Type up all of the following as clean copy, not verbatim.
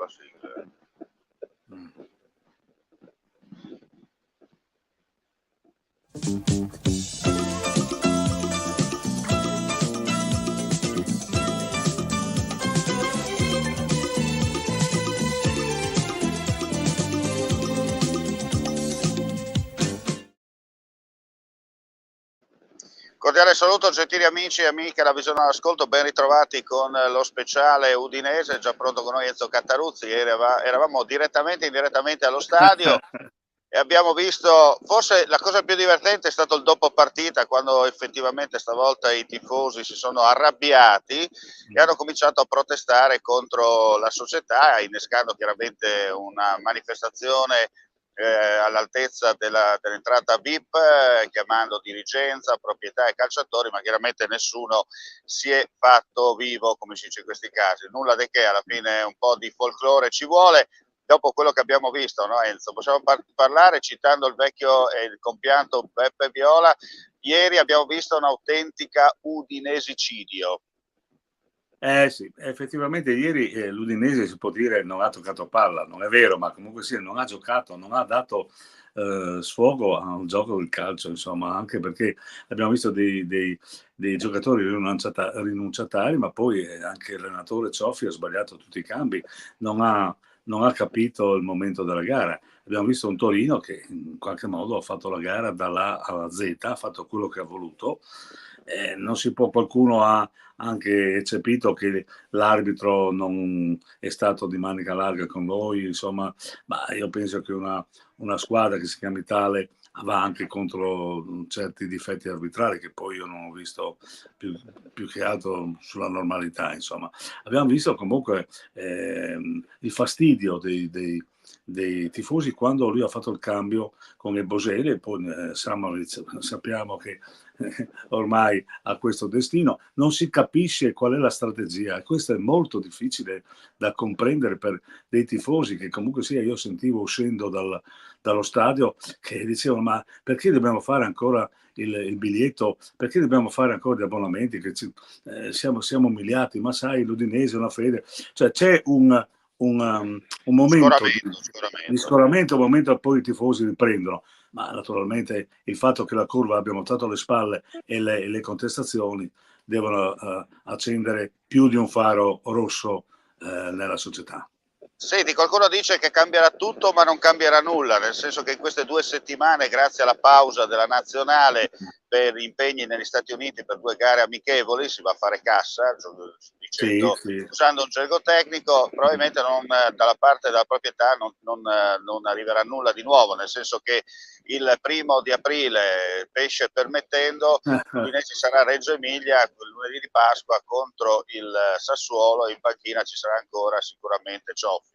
la sigla. Cordiale saluto gentili amici e amiche da Visione all'Ascolto, ben ritrovati con lo speciale udinese, già pronto con noi Enzo Cantaruzzi. Ieri eravamo direttamente e indirettamente allo stadio e abbiamo visto, forse la cosa più divertente è stato il dopo partita, quando effettivamente stavolta i tifosi si sono arrabbiati e hanno cominciato a protestare contro la società, innescando chiaramente una manifestazione all'altezza dell'entrata VIP, chiamando dirigenza, proprietà e calciatori, ma chiaramente nessuno si è fatto vivo, come si dice in questi casi. Nulla di che, alla fine un po' di folklore ci vuole. Dopo quello che abbiamo visto, no Enzo? Possiamo parlare citando il vecchio e il compianto Beppe Viola. Ieri abbiamo visto un'autentica udinesicidio. Sì, effettivamente ieri l'Udinese si può dire non ha toccato palla, non è vero, ma comunque sì, non ha giocato, non ha dato sfogo a un gioco del calcio, insomma, anche perché abbiamo visto dei giocatori rinunciatari, ma poi anche l'allenatore Cioffi ha sbagliato tutti i cambi, non ha capito il momento della gara. Abbiamo visto un Torino che in qualche modo ha fatto la gara dalla A alla Z, ha fatto quello che ha voluto. Non si può, qualcuno ha anche eccepito che l'arbitro non è stato di manica larga con noi, insomma, ma io penso che una squadra che si chiami tale va anche contro certi difetti arbitrali che poi io non ho visto più che altro sulla normalità, insomma. Abbiamo visto comunque il fastidio dei tifosi quando lui ha fatto il cambio con il Boselli e poi sappiamo che ormai ha questo destino, non si capisce qual è la strategia e questo è molto difficile da comprendere per dei tifosi che comunque sia, io sentivo uscendo dallo stadio che dicevano ma perché dobbiamo fare ancora il biglietto, perché dobbiamo fare ancora gli abbonamenti, che siamo umiliati, ma sai l'Udinese è una fede, cioè c'è un momento di scoramento, un momento poi i tifosi riprendono, ma naturalmente il fatto che la curva abbia montato alle spalle e le contestazioni devono accendere più di un faro rosso nella società. Senti, qualcuno dice che cambierà tutto ma non cambierà nulla, nel senso che in queste 2 settimane, grazie alla pausa della nazionale per impegni negli Stati Uniti per 2 gare amichevoli, si va a fare cassa, dicendo, Sì. usando un gergo tecnico, probabilmente dalla parte della proprietà non arriverà nulla di nuovo, nel senso che il 1° pesce permettendo, l'Udinese sarà a Reggio Emilia il lunedì di Pasqua contro il Sassuolo, in panchina ci sarà ancora sicuramente Cioffi.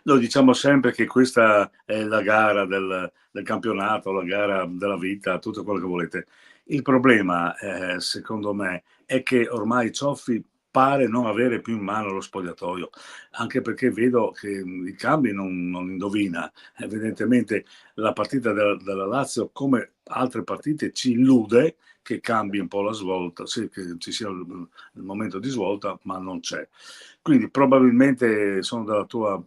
Noi diciamo sempre che questa è la gara del campionato, la gara della vita, tutto quello che volete. Il problema, secondo me, è che ormai Cioffi pare non avere più in mano lo spogliatoio, anche perché vedo che i cambi non indovina. Evidentemente la partita della Lazio, come altre partite, ci illude che cambi un po' la svolta, sì, che ci sia il momento di svolta, ma non c'è. Quindi probabilmente sono della tua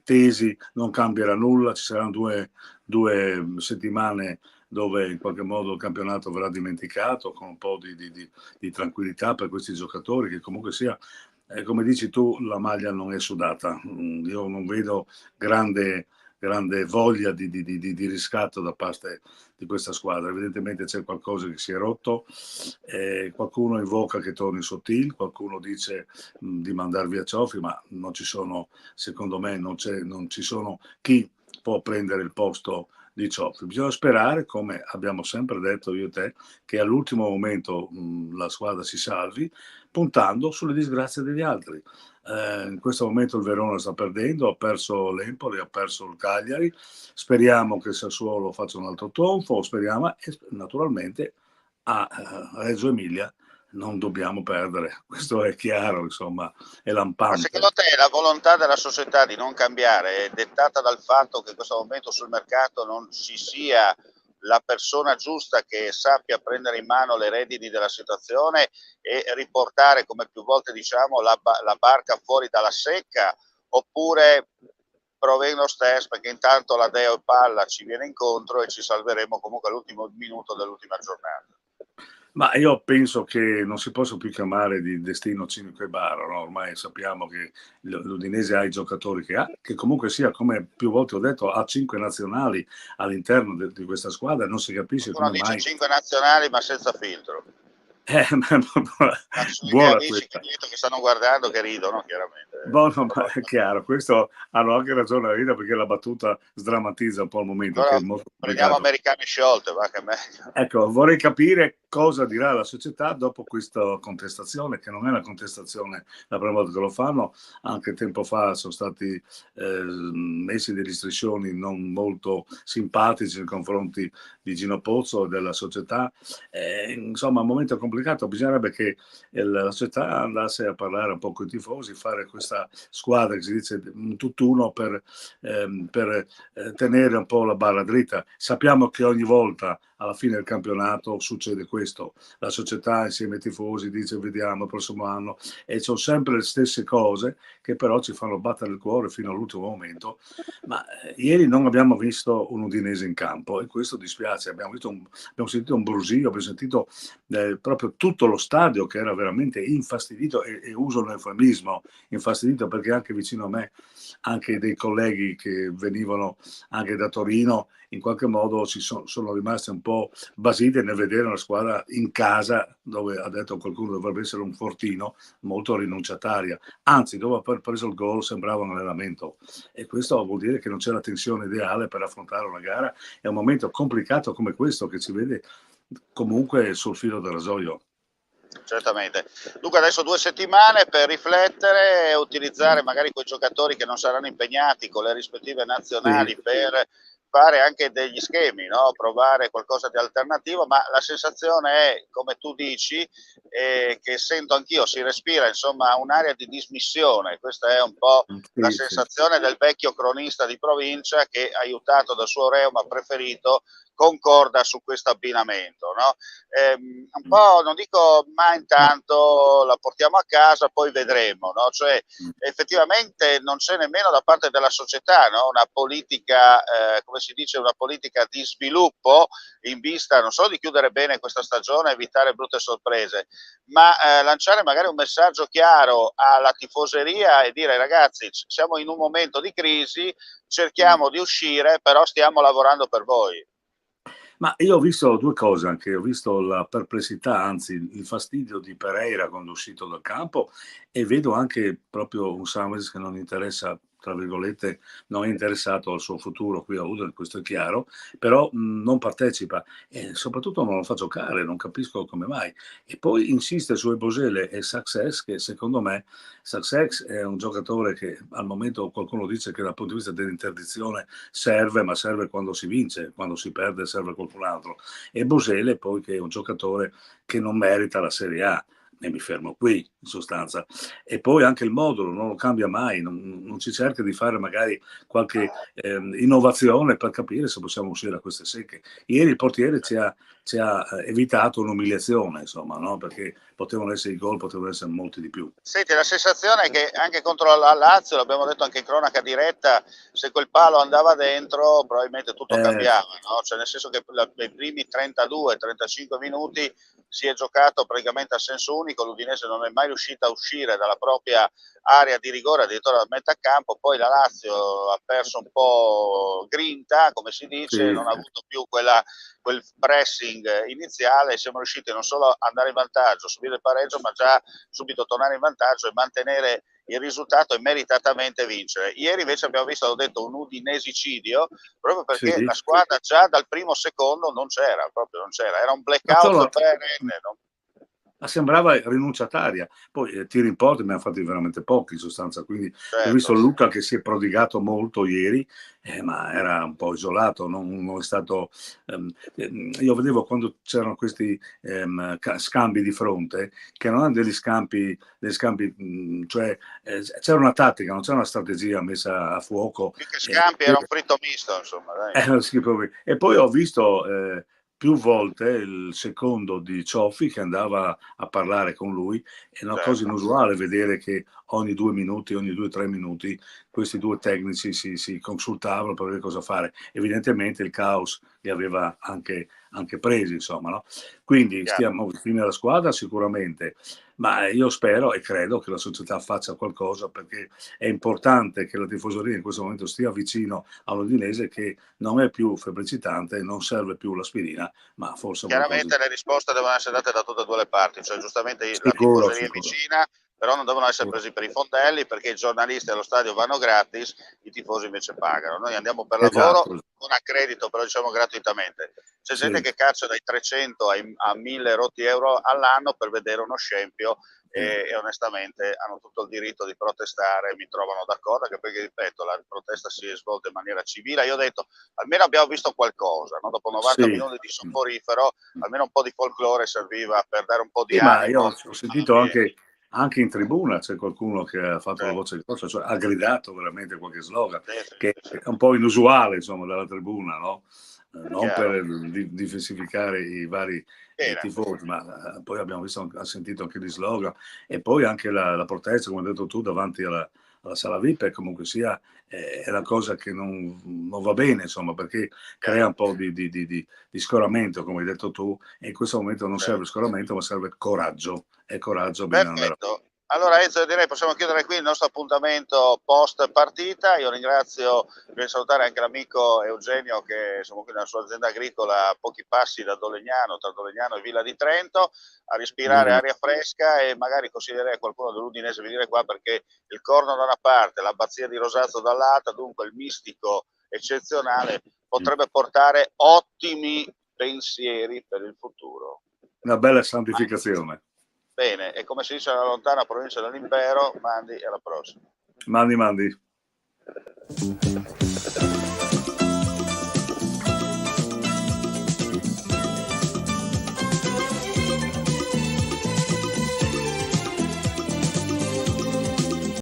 tesi, non cambierà nulla, ci saranno due settimane dove in qualche modo il campionato verrà dimenticato con un po' di tranquillità per questi giocatori che comunque sia, come dici tu, la maglia non è sudata. Io non vedo grande voglia di riscatto da parte di questa squadra. Evidentemente c'è qualcosa che si è rotto, qualcuno invoca che torni Sottil, qualcuno dice di mandar via Cioffi, ma non ci sono, secondo me non ci sono chi può prendere il posto di Cioffi. Bisogna sperare, come abbiamo sempre detto io e te, che all'ultimo momento la squadra si salvi, puntando sulle disgrazie degli altri. In questo momento il Verona sta perdendo, ha perso l'Empoli, ha perso il Cagliari, speriamo che il Sassuolo faccia un altro tonfo, speriamo, e naturalmente a Reggio Emilia non dobbiamo perdere, questo è chiaro, insomma, è lampante. Ma secondo te la volontà della società di non cambiare è dettata dal fatto che in questo momento sul mercato non ci sia la persona giusta che sappia prendere in mano le redini della situazione e riportare, come più volte diciamo, la barca fuori dalla secca, oppure provengo stesso, perché intanto la Deo Palla ci viene incontro e ci salveremo comunque all'ultimo minuto dell'ultima giornata. Ma io penso che non si possa più chiamare di destino Cinque Barra, no? Ormai sappiamo che l'Udinese ha i giocatori che ha, che comunque sia, come più volte ho detto, ha 5 nazionali all'interno di questa squadra, non si capisce Qualcuno come dice mai. 5 nazionali ma senza filtro. Ma ci sono i miei Buona amici questa. che stanno guardando, che ridono chiaramente. Buono, ma è chiaro, questo hanno anche ragione la Rita, perché la battuta sdrammatizza un po' il momento, che Allora è molto prendiamo complicato. americane sciolte, va che è meglio. Ecco, vorrei capire cosa dirà la società dopo questa contestazione, che non è una contestazione la prima volta che lo fanno. Anche tempo fa sono stati messi delle restrizioni non molto simpatici nei confronti di Gino Pozzo e della società. Insomma, un momento complicato. Bisognerebbe che la società andasse a parlare un po' con i tifosi, fare questa squadra che si dice un tutt'uno per tenere un po' la barra dritta. Sappiamo che ogni volta alla fine del campionato succede questo, la società insieme ai tifosi dice vediamo il prossimo anno, e sono sempre le stesse cose che però ci fanno battere il cuore fino all'ultimo momento. Ma ieri non abbiamo visto un Udinese in campo e questo dispiace. Abbiamo sentito un brusio, abbiamo sentito proprio tutto lo stadio che era veramente infastidito, e uso l'eufemismo infastidito, perché anche vicino a me anche dei colleghi che venivano anche da Torino in qualche modo sono rimasti un po' basiti nel vedere una squadra in casa, dove ha detto qualcuno dovrebbe essere un fortino, molto rinunciataria, anzi dopo aver preso il gol sembrava un allenamento, e questo vuol dire che non c'è la tensione ideale per affrontare una gara. È un momento complicato come questo che ci vede comunque sul filo del rasoio. Certamente. Dunque adesso 2 settimane per riflettere e utilizzare magari quei giocatori che non saranno impegnati con le rispettive Sì. nazionali per fare anche degli schemi, no? Provare qualcosa di alternativo, ma la sensazione è, come tu dici, che sento anch'io, si respira insomma un'area di dismissione. Questa è un po' la Sì, sì. sensazione del vecchio cronista di provincia che, aiutato dal suo reuma preferito, concorda su questo abbinamento, no? Un po', non dico ma Ma, intanto la portiamo a casa, poi vedremo, no? Cioè effettivamente non c'è nemmeno da parte della società, no? Una politica, come si dice, una politica di sviluppo in vista non solo di chiudere bene questa stagione, evitare brutte sorprese, ma lanciare magari un messaggio chiaro alla tifoseria e dire ragazzi, siamo in un momento di crisi, cerchiamo di uscire, però stiamo lavorando per voi. Ma io ho visto due cose anche, ho visto la perplessità, anzi il fastidio di Pereira quando è uscito dal campo, e vedo anche proprio un Samuels che non interessa, tra virgolette, non è interessato al suo futuro qui a Udine, questo è chiaro, però non partecipa e soprattutto non lo fa giocare, non capisco come mai. E poi insiste su Ebosele e Success, che secondo me Success è un giocatore che al momento qualcuno dice che dal punto di vista dell'interdizione serve, ma serve quando si vince, quando si perde serve qualcun altro. E Bosele poi, che è un giocatore che non merita la Serie A, e mi fermo qui in sostanza. E poi anche il modulo non lo cambia mai, non ci cerca di fare magari qualche innovazione per capire se possiamo uscire da queste secche. Ieri il portiere ci ha evitato un'umiliazione, insomma, no? Perché potevano essere i gol, potevano essere molti di più. Senti, la sensazione è che anche contro la Lazio, l'abbiamo detto anche in cronaca diretta, se quel palo andava dentro probabilmente tutto Sì, cambiava, no? Cioè nel senso che nei primi 32-35 minuti si è giocato praticamente a senso unico, l'Udinese non è mai riuscita a uscire dalla propria area di rigore, addirittura da metà campo, poi la Lazio ha perso un po' grinta, come si dice, sì, non ha avuto più quel pressing iniziale, siamo riusciti non solo ad andare in vantaggio, subire il pareggio, ma già subito tornare in vantaggio e mantenere il risultato e meritatamente vincere. Ieri invece abbiamo visto, ho detto, un udinesicidio, proprio sì. perché la squadra già dal primo secondo non c'era, proprio non c'era, era un Ma blackout perenne. No? sembrava rinunciataria. Poi tiri in porta ne ha fatti veramente pochi in sostanza, quindi ho visto Certo. Luca che si è prodigato molto ieri, ma era un po' isolato, non è stato... io vedevo quando c'erano questi scambi di fronte, che non erano degli scambi, cioè c'era una tattica, non c'era una strategia messa a fuoco. Più che scampi era un fritto misto, insomma. Dai. E poi ho visto più volte il secondo di Cioffi che andava a parlare con lui. È una cosa certo. inusuale vedere che ogni 2 minuti, ogni 2-3 minuti questi due tecnici si consultavano per vedere cosa fare. Evidentemente il caos li aveva anche presi, insomma, no? Quindi Chiaro. stiamo fine alla squadra sicuramente, ma io spero e credo che la società faccia qualcosa, perché è importante che la tifoseria in questo momento stia vicino all'Udinese, che non è più febbricitante, non serve più l'aspirina, ma forse qualcosa di Chiaramente le risposte devono essere date da tutte e due le parti, cioè giustamente la sicuro, tifoseria è sicuro. vicina, però non devono essere Sicuro. presi per i fondelli, perché i giornalisti allo stadio vanno gratis, i tifosi invece pagano. Noi andiamo per lavoro, Esatto, non a credito, però diciamo gratuitamente. C'è gente sì, che caccia dai 300 a 1000 rotti euro all'anno per vedere uno scempio, sì. e onestamente hanno tutto il diritto di protestare, mi trovano d'accordo, anche perché ripeto, la protesta si è svolta in maniera civile. Io ho detto almeno abbiamo visto qualcosa, no? Dopo 90 Sì. minuti di soporifero almeno un po' di folklore serviva per dare un po' di Sì, ma io animo ho sentito all'ambiente. anche in tribuna c'è qualcuno che ha fatto la Cioè, voce grossa, cioè ha gridato veramente qualche slogan, sì, sì, che sì, è sì, un po' inusuale, insomma, dalla tribuna, no? Non chiaro. per difensificare i vari Bene, tifosi, ma poi abbiamo visto, ha sentito anche gli slogan, e poi anche la protesta, come hai detto tu, davanti alla sala VIP, e comunque sia, è una cosa che non va bene, insomma, perché crea chiaro, un po' di scoramento, come hai detto tu, e in questo momento non serve certo. scoramento, ma serve coraggio, e coraggio bisogna andare. Perfetto. Allora Enzo, io direi possiamo chiudere qui il nostro appuntamento post partita. Io ringrazio, vorrei salutare anche l'amico Eugenio, che siamo qui nella sua azienda agricola a pochi passi da Dolegnano, tra Dolegnano e Villa di Trento, a respirare Bene, aria fresca, e magari consiglierei a qualcuno dell'Udinese di venire qua, perché il Corno da una parte, l'abbazia di Rosazzo dall'altra, dunque il mistico eccezionale, potrebbe portare ottimi pensieri per il futuro. una bella Ma santificazione. bene, e come si dice nella lontana provincia dell'impero, mandi e alla prossima. Mandi, mandi.